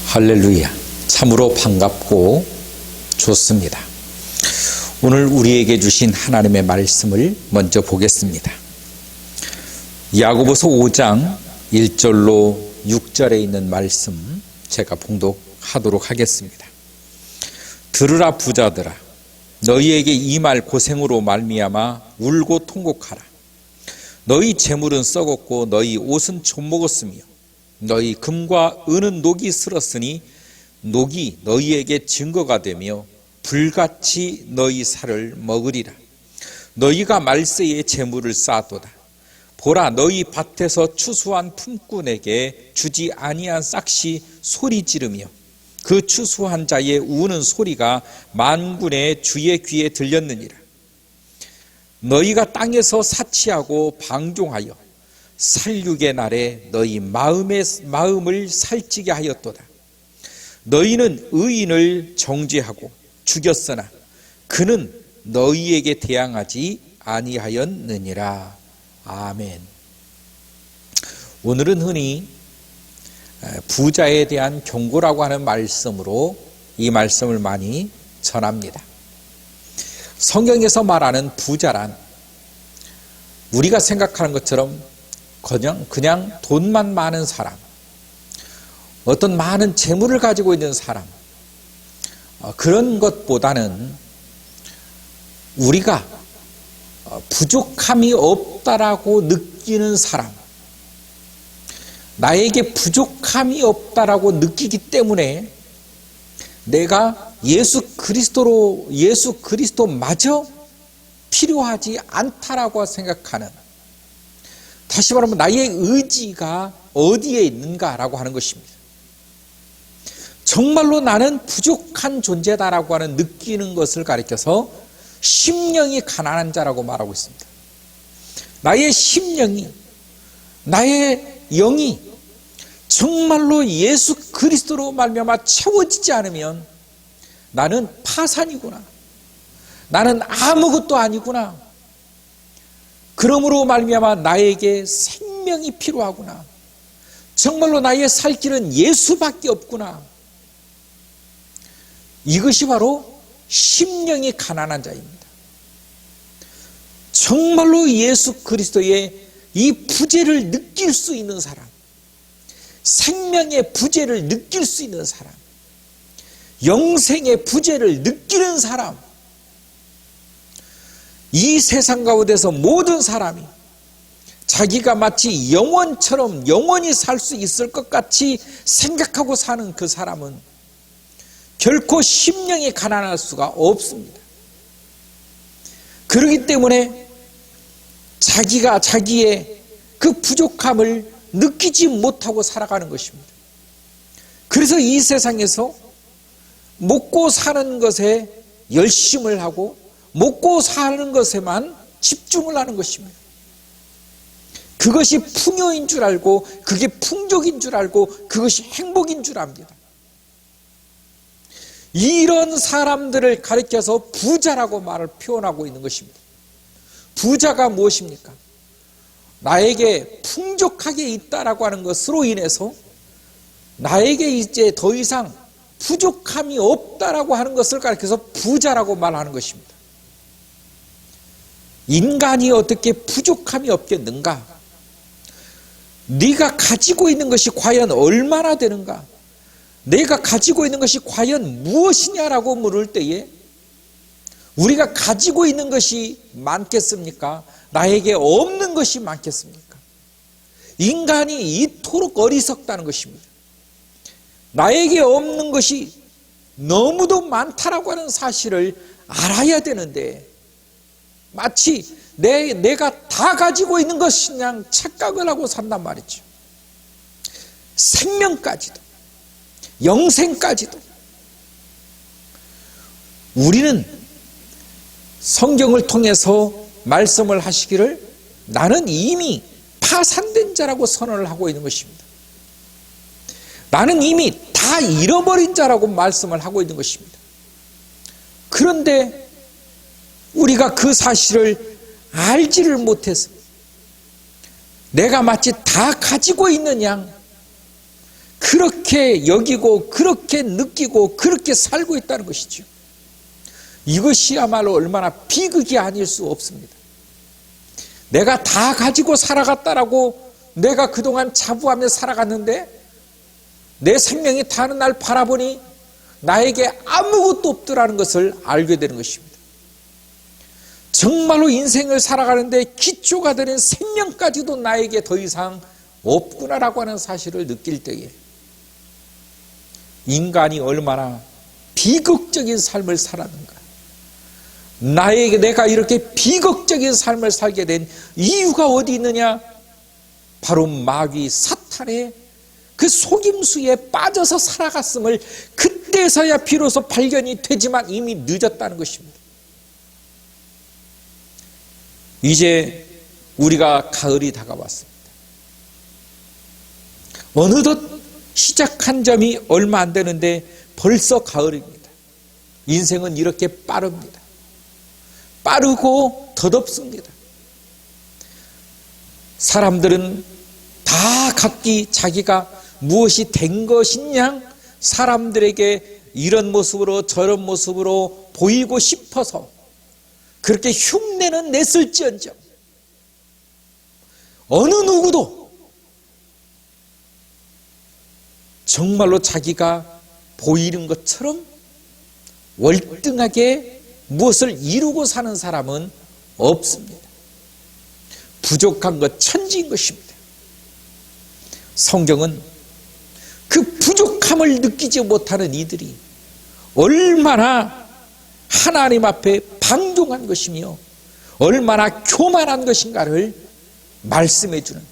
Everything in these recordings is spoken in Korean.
할렐루야. 참으로 반갑고 좋습니다. 오늘 우리에게 주신 하나님의 말씀을 먼저 보겠습니다. 야고보서 5장 1절로 6절에 있는 말씀 제가 봉독하도록 하겠습니다. 들으라 부자들아, 너희에게 이 말 고생으로 말미암아 울고 통곡하라. 너희 재물은 썩었고 너희 옷은 젖먹었으며 너희 금과 은은 녹이 슬었으니 녹이 너희에게 증거가 되며 불같이 너희 살을 먹으리라. 너희가 말세에 재물을 쌓도다. 보라, 너희 밭에서 추수한 품꾼에게 주지 아니한 싹이 소리 지르며 그 추수한 자의 우는 소리가 만군의 주의 귀에 들렸느니라. 너희가 땅에서 사치하고 방종하여 살육의 날에 너희 마음을 살찌게 하였도다. 너희는 의인을 정죄하고 죽였으나 그는 너희에게 대항하지 아니하였느니라. 아멘. 오늘은 흔히 부자에 대한 경고라고 하는 말씀으로 이 말씀을 많이 전합니다. 성경에서 말하는 부자란 우리가 생각하는 것처럼 그냥 돈만 많은 사람, 어떤 많은 재물을 가지고 있는 사람, 그런 것보다는 우리가 부족함이 없다라고 느끼는 사람, 나에게 부족함이 없다라고 느끼기 때문에 내가 예수 그리스도마저 필요하지 않다라고 생각하는, 다시 말하면 나의 의지가 어디에 있는가라고 하는 것입니다. 정말로 나는 부족한 존재다라고 하는 느끼는 것을 가리켜서 심령이 가난한 자라고 말하고 있습니다. 나의 심령이, 나의 영이 정말로 예수 그리스도로 말미암아 채워지지 않으면 나는 파산이구나, 나는 아무것도 아니구나, 그러므로 말미암아 나에게 생명이 필요하구나, 정말로 나의 살 길은 예수밖에 없구나, 이것이 바로 심령이 가난한 자입니다. 정말로 예수 그리스도의 이 부재를 느낄 수 있는 사람, 생명의 부재를 느낄 수 있는 사람, 영생의 부재를 느끼는 사람, 이 세상 가운데서 모든 사람이 자기가 마치 영원처럼 영원히 살 수 있을 것 같이 생각하고 사는 그 사람은 결코 심령이 가난할 수가 없습니다. 그렇기 때문에 자기가 자기의 그 부족함을 느끼지 못하고 살아가는 것입니다. 그래서 이 세상에서 먹고 사는 것에 열심을 하고 먹고 사는 것에만 집중을 하는 것입니다. 그것이 풍요인 줄 알고, 그게 풍족인 줄 알고, 그것이 행복인 줄 압니다. 이런 사람들을 가리켜서 부자라고 말을 표현하고 있는 것입니다. 부자가 무엇입니까? 나에게 풍족하게 있다라고 하는 것으로 인해서 나에게 이제 더 이상 부족함이 없다라고 하는 것을 가리켜서 부자라고 말하는 것입니다. 인간이 어떻게 부족함이 없겠는가? 네가 가지고 있는 것이 과연 얼마나 되는가? 내가 가지고 있는 것이 과연 무엇이냐라고 물을 때에 우리가 가지고 있는 것이 많겠습니까? 나에게 없는 것이 많겠습니까? 인간이 이토록 어리석다는 것입니다. 나에게 없는 것이 너무도 많다라고 하는 사실을 알아야 되는데 마치 내가 다 가지고 있는 것이 그냥 착각을 하고 산단 말이죠. 생명까지도, 영생까지도. 우리는 성경을 통해서 말씀을 하시기를 나는 이미 파산된 자라고 선언을 하고 있는 것입니다. 나는 이미 다 잃어버린 자라고 말씀을 하고 있는 것입니다. 그런데 우리가 그 사실을 알지를 못해서 내가 마치 다 가지고 있는 양, 그렇게 여기고 그렇게 느끼고 그렇게 살고 있다는 것이죠. 이것이야말로 얼마나 비극이 아닐 수 없습니다. 내가 다 가지고 살아갔다라고 내가 그동안 자부하며 살아갔는데 내 생명이 다는 날 바라보니 나에게 아무것도 없더라는 것을 알게 되는 것입니다. 정말로 인생을 살아가는데 기초가 되는 생명까지도 나에게 더 이상 없구나라고 하는 사실을 느낄 때에 인간이 얼마나 비극적인 삶을 살았는가. 내가 이렇게 비극적인 삶을 살게 된 이유가 어디 있느냐? 바로 마귀 사탄의 그 속임수에 빠져서 살아갔음을 그때서야 비로소 발견이 되지만 이미 늦었다는 것입니다. 이제 우리가 가을이 다가왔습니다. 어느덧 시작한 점이 얼마 안 되는데 벌써 가을입니다. 인생은 이렇게 빠릅니다. 빠르고 덧없습니다. 사람들은 다 각기 자기가 무엇이 된 것이냐 사람들에게 이런 모습으로 저런 모습으로 보이고 싶어서 그렇게 흉내는 냈을지언정 어느 누구도 정말로 자기가 보이는 것처럼 월등하게 무엇을 이루고 사는 사람은 없습니다. 부족한 것 천지인 것입니다. 성경은 그 부족함을 느끼지 못하는 이들이 얼마나 하나님 앞에 방종한 것이며 얼마나 교만한 것인가를 말씀해 주는,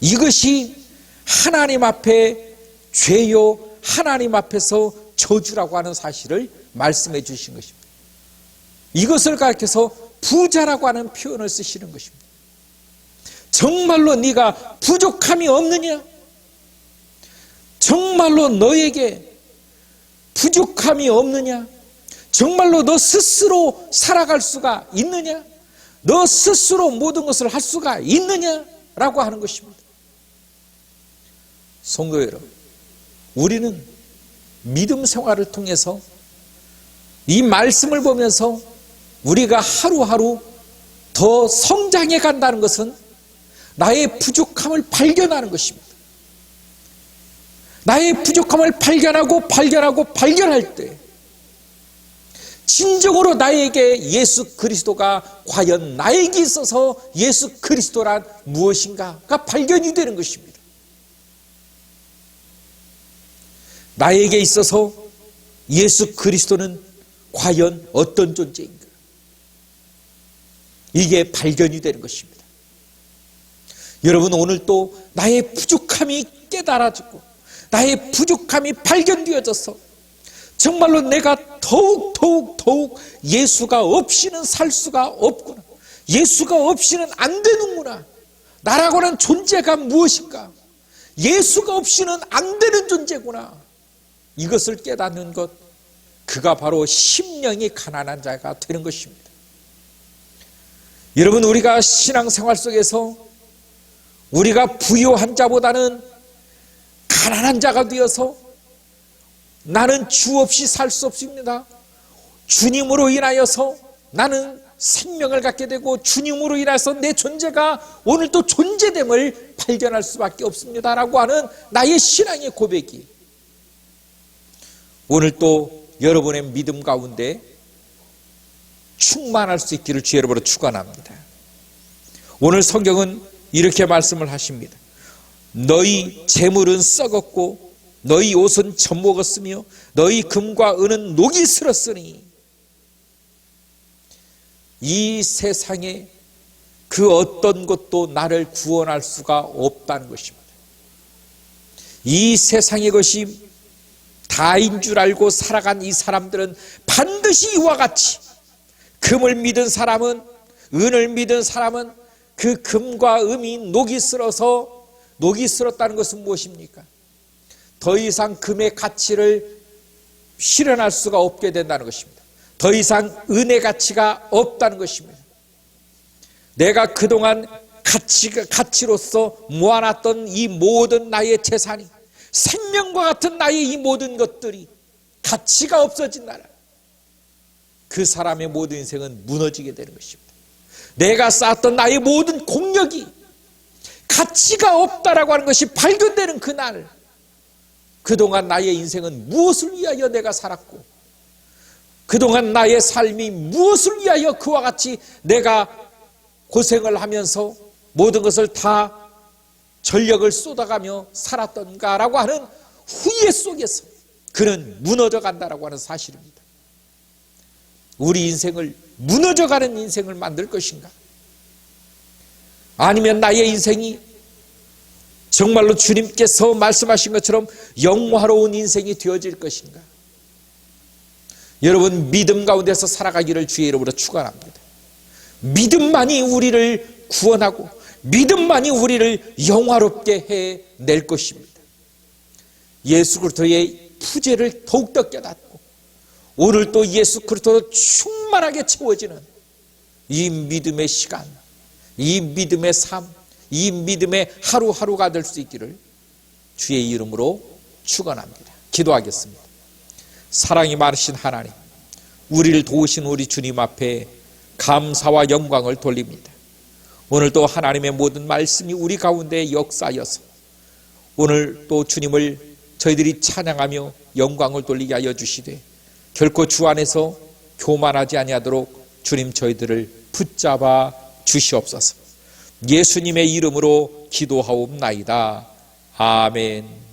이것이 하나님 앞에 죄요 하나님 앞에서 저주라고 하는 사실을 말씀해 주신 것입니다. 이것을 가르쳐서 부자라고 하는 표현을 쓰시는 것입니다. 정말로 네가 부족함이 없느냐? 정말로 너에게 부족함이 없느냐? 정말로 너 스스로 살아갈 수가 있느냐? 너 스스로 모든 것을 할 수가 있느냐? 라고 하는 것입니다. 성도 여러분, 우리는 믿음 생활을 통해서 이 말씀을 보면서 우리가 하루하루 더 성장해 간다는 것은 나의 부족함을 발견하는 것입니다. 나의 부족함을 발견할 때 진정으로 나에게 예수 그리스도가 과연 나에게 있어서 예수 그리스도란 무엇인가가 발견이 되는 것입니다. 나에게 있어서 예수 그리스도는 과연 어떤 존재인가? 이게 발견이 되는 것입니다. 여러분, 오늘 또 나의 부족함이 깨달아지고 나의 부족함이 발견되어져서 정말로 내가 더욱 예수가 없이는 살 수가 없구나, 예수가 없이는 안 되는구나, 나라고 하는 존재가 무엇인가, 예수가 없이는 안 되는 존재구나, 이것을 깨닫는 것, 그가 바로 심령이 가난한 자가 되는 것입니다. 여러분, 우리가 신앙생활 속에서 우리가 부유한 자보다는 가난한 자가 되어서 나는 주 없이 살 수 없습니다, 주님으로 인하여서 나는 생명을 갖게 되고 주님으로 인해서 내 존재가 오늘 또 존재됨을 발견할 수밖에 없습니다 라고 하는 나의 신앙의 고백이 오늘 또 여러분의 믿음 가운데 충만할 수 있기를 주의 이름으로 축원합니다. 오늘 성경은 이렇게 말씀을 하십니다. 너희 재물은 썩었고 너희 옷은 젖먹었으며 너희 금과 은은 녹이 슬었으니 이 세상에 그 어떤 것도 나를 구원할 수가 없다는 것입니다. 이 세상의 것이 다인 줄 알고 살아간 이 사람들은 반드시 이와 같이 금을 믿은 사람은, 은을 믿은 사람은 그 금과 은이 녹이 슬었다는 것은 무엇입니까? 더 이상 금의 가치를 실현할 수가 없게 된다는 것입니다. 더 이상 은의 가치가 없다는 것입니다. 내가 그동안 가치로서 모아놨던 이 모든 나의 재산이 생명과 같은 나의 이 모든 것들이 가치가 없어진다라. 그 사람의 모든 인생은 무너지게 되는 것입니다. 내가 쌓았던 나의 모든 공력이 가치가 없다라고 하는 것이 발견되는 그날, 그동안 나의 인생은 무엇을 위하여 내가 살았고, 그동안 나의 삶이 무엇을 위하여 그와 같이 내가 고생을 하면서 모든 것을 다 전력을 쏟아가며 살았던가라고 하는 후회 속에서 그는 무너져 간다라고 하는 사실입니다. 우리 인생을 무너져가는 인생을 만들 것인가? 아니면 나의 인생이 정말로 주님께서 말씀하신 것처럼 영화로운 인생이 되어질 것인가? 여러분, 믿음 가운데서 살아가기를 주의 이름으로 축원합니다. 믿음만이 우리를 구원하고 믿음만이 우리를 영화롭게 해낼 것입니다. 예수 그리스도의 부재를 더욱더 깨닫고 오늘 또 예수 그리스도로 충만하게 채워지는 이 믿음의 시간, 이 믿음의 삶, 이 믿음의 하루하루가 될 수 있기를 주의 이름으로 축원합니다. 기도하겠습니다. 사랑이 많으신 하나님, 우리를 도우신 우리 주님 앞에 감사와 영광을 돌립니다. 오늘 또 하나님의 모든 말씀이 우리 가운데 역사여서 오늘 또 주님을 저희들이 찬양하며 영광을 돌리게 하여 주시되 결코 주 안에서 교만하지 아니하도록 주님 저희들을 붙잡아 주시옵소서. 예수님의 이름으로 기도하옵나이다. 아멘.